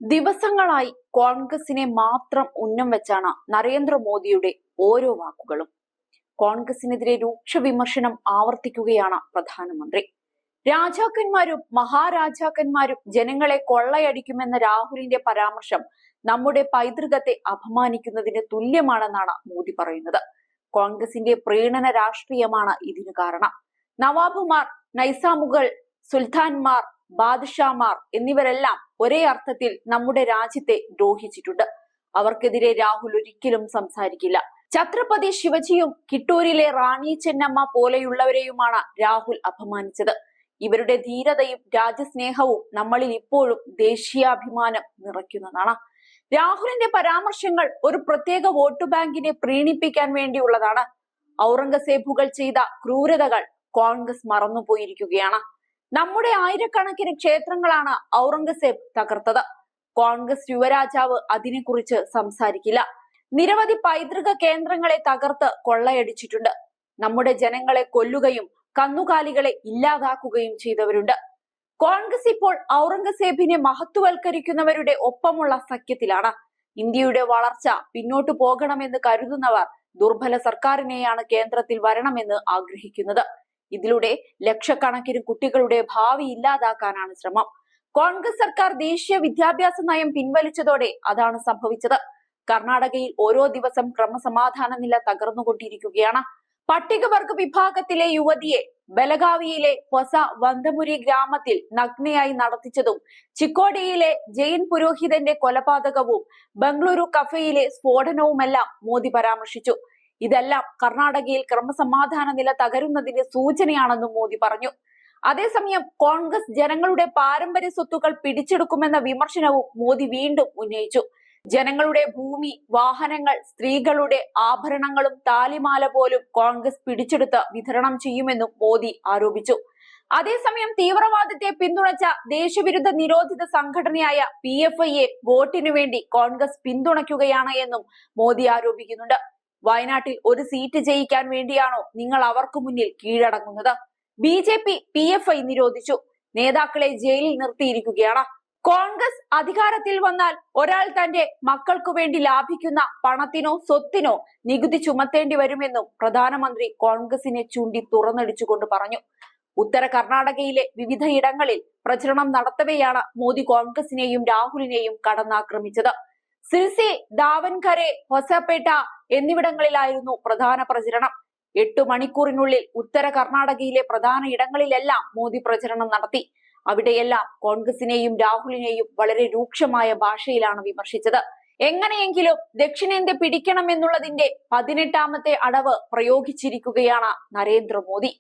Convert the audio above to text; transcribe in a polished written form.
ദിവസങ്ങളായി കോൺഗ്രസിനെ മാത്രം ഉന്നം വെച്ചാണ് നരേന്ദ്രമോദിയുടെ ഓരോ വാക്കുകളും. കോൺഗ്രസിനെതിരെ രൂക്ഷ വിമർശനം ആവർത്തിക്കുകയാണ് പ്രധാനമന്ത്രി. രാജാക്കന്മാരും മഹാരാജാക്കന്മാരും ജനങ്ങളെ കൊള്ളയടിക്കുമെന്ന രാഹുലിന്റെ പരാമർശം നമ്മുടെ പൈതൃകത്തെ അപമാനിക്കുന്നതിന് തുല്യമാണെന്നാണ് മോദി പറയുന്നത്. കോൺഗ്രസിന്റെ പ്രീണന രാഷ്ട്രീയമാണ് ഇതിനു കാരണം. നവാബുമാർ, നൈസാമുകൾ, സുൽത്താൻമാർ, ബാദ്ഷാമാർ എന്നിവരെല്ലാം ഒരേ അർത്ഥത്തിൽ നമ്മുടെ രാജ്യത്തെ ദ്രോഹിച്ചിട്ടുണ്ട്. അവർക്കെതിരെ രാഹുൽ ഒരിക്കലും സംസാരിക്കില്ല. ഛത്രപതി ശിവജിയും കിട്ടൂരിലെ റാണി ചെന്നമ്മ പോലെയുള്ളവരെയുമാണ് രാഹുൽ അപമാനിച്ചത്. ഇവരുടെ ധീരതയും രാജ്യസ്നേഹവും നമ്മളിൽ ഇപ്പോഴും ദേശീയാഭിമാനം നിറയ്ക്കുന്നതാണ്. രാഹുലിന്റെ പരാമർശങ്ങൾ ഒരു പ്രത്യേക വോട്ട് ബാങ്കിനെ പ്രീണിപ്പിക്കാൻ വേണ്ടിയുള്ളതാണ്. ഔറംഗസേബുകൾ ചെയ്ത ക്രൂരതകൾ കോൺഗ്രസ് മറന്നുപോയിരിക്കുകയാണ്. നമ്മുടെ ആയിരക്കണക്കിന് ക്ഷേത്രങ്ങളാണ് ഔറംഗസേബ് തകർത്തത്. കോൺഗ്രസ് യുവരാജാവ് അതിനെക്കുറിച്ച് സംസാരിക്കില്ല. നിരവധി പൈതൃക കേന്ദ്രങ്ങളെ തകർത്ത് കൊള്ളയടിച്ചിട്ടുണ്ട്. നമ്മുടെ ജനങ്ങളെ കൊല്ലുകയും കന്നുകാലികളെ ഇല്ലാതാക്കുകയും ചെയ്തവരുണ്ട്. കോൺഗ്രസ് ഇപ്പോൾ ഔറംഗസേബിനെ മഹത്വവൽക്കരിക്കുന്നവരുടെ ഒപ്പമുള്ള സഖ്യത്തിലാണ്. ഇന്ത്യയുടെ വളർച്ച പിന്നോട്ടു പോകണമെന്ന് കരുതുന്നവർ ദുർബല സർക്കാരിനെയാണ് കേന്ദ്രത്തിൽ വരണമെന്ന് ആഗ്രഹിക്കുന്നത്. ഇതിലൂടെ ലക്ഷക്കണക്കിന് കുട്ടികളുടെ ഭാവി ഇല്ലാതാക്കാനാണ് ശ്രമം. കോൺഗ്രസ് സർക്കാർ ദേശീയ വിദ്യാഭ്യാസ നയം പിൻവലിച്ചതോടെ അതാണ് സംഭവിച്ചത്. കർണാടകയിൽ ഓരോ ദിവസം ക്രമസമാധാന നില തകർന്നുകൊണ്ടിരിക്കുകയാണ്. പട്ടികവർഗ വിഭാഗത്തിലെ യുവതിയെ ബലഗാവിയിലെ ಹೊಸ വന്തമുരി ഗ്രാമത്തിൽ നഗ്നയായി നടത്തിച്ചതും, ചിക്കോഡിയിലെ ജെയിൻ പുരോഹിതന്റെ കൊലപാതകവും, ബംഗളൂരു കഫയിലെ സ്ഫോടനവുമെല്ലാം മോദി പരാമർശിച്ചു. ഇതെല്ലാം കർണാടകയിൽ ക്രമസമാധാന നില തകരുന്നതിന്റെ സൂചനയാണെന്നും മോദി പറഞ്ഞു. അതേസമയം കോൺഗ്രസ് ജനങ്ങളുടെ പാരമ്പര്യ സ്വത്തുക്കൾ പിടിച്ചെടുക്കുമെന്ന വിമർശനവും മോദി വീണ്ടും ഉന്നയിച്ചു. ജനങ്ങളുടെ ഭൂമി, വാഹനങ്ങൾ, സ്ത്രീകളുടെ ആഭരണങ്ങളും താലിമാല പോലും കോൺഗ്രസ് പിടിച്ചെടുത്ത് വിതരണം ചെയ്യുമെന്നും മോദി ആരോപിച്ചു. അതേസമയം തീവ്രവാദത്തെ പിന്തുണച്ച ദേശവിരുദ്ധ നിരോധിത സംഘടനയായ PFIയെ വോട്ടിനു വേണ്ടി കോൺഗ്രസ് പിന്തുണയ്ക്കുകയാണ് എന്നും മോദി ആരോപിക്കുന്നുണ്ട്. വയനാട്ടിൽ ഒരു സീറ്റ് ജയിക്കാൻ വേണ്ടിയാണോ നിങ്ങൾ അവർക്ക് മുന്നിൽ കീഴടങ്ങുന്നത്? BJP PFI നിരോധിച്ചു. നേതാക്കളെ ജയിലിൽ നിർത്തിയിരിക്കുകയാണ്. കോൺഗ്രസ് അധികാരത്തിൽ വന്നാൽ ഒരാൾ തന്റെ മക്കൾക്കു വേണ്ടി ലാഭിക്കുന്ന പണത്തിനോ സ്വത്തിനോ നികുതി ചുമത്തേണ്ടി വരുമെന്നും പ്രധാനമന്ത്രി കോൺഗ്രസിനെ ചൂണ്ടി തുറന്നടിച്ചുകൊണ്ട് പറഞ്ഞു. ഉത്തര കർണാടകയിലെ വിവിധ ഇടങ്ങളിൽ പ്രചരണം നടത്തവെയാണ് മോദി കോൺഗ്രസിനെയും രാഹുലിനെയും കടന്നാക്രമിച്ചത്. സിർസി, ദാവൻഖരെ, ഹൊസപേട്ട എന്നിവിടങ്ങളിലായിരുന്നു പ്രധാന പ്രചരണം. 8 മണിക്കൂറിനുള്ളിൽ ഉത്തര കർണാടകയിലെ പ്രധാന ഇടങ്ങളിലെല്ലാം മോദി പ്രചരണം നടത്തി. അവിടെയെല്ലാം കോൺഗ്രസിനെയും രാഹുലിനെയും വളരെ രൂക്ഷമായ ഭാഷയിലാണ് വിമർശിച്ചത്. എങ്ങനെയെങ്കിലും ദക്ഷിണേന്ത്യ പിടിക്കണമെന്നുള്ളതിന്റെ 18ാമത്തെ അടവ് പ്രയോഗിച്ചിരിക്കുകയാണ് നരേന്ദ്രമോദി.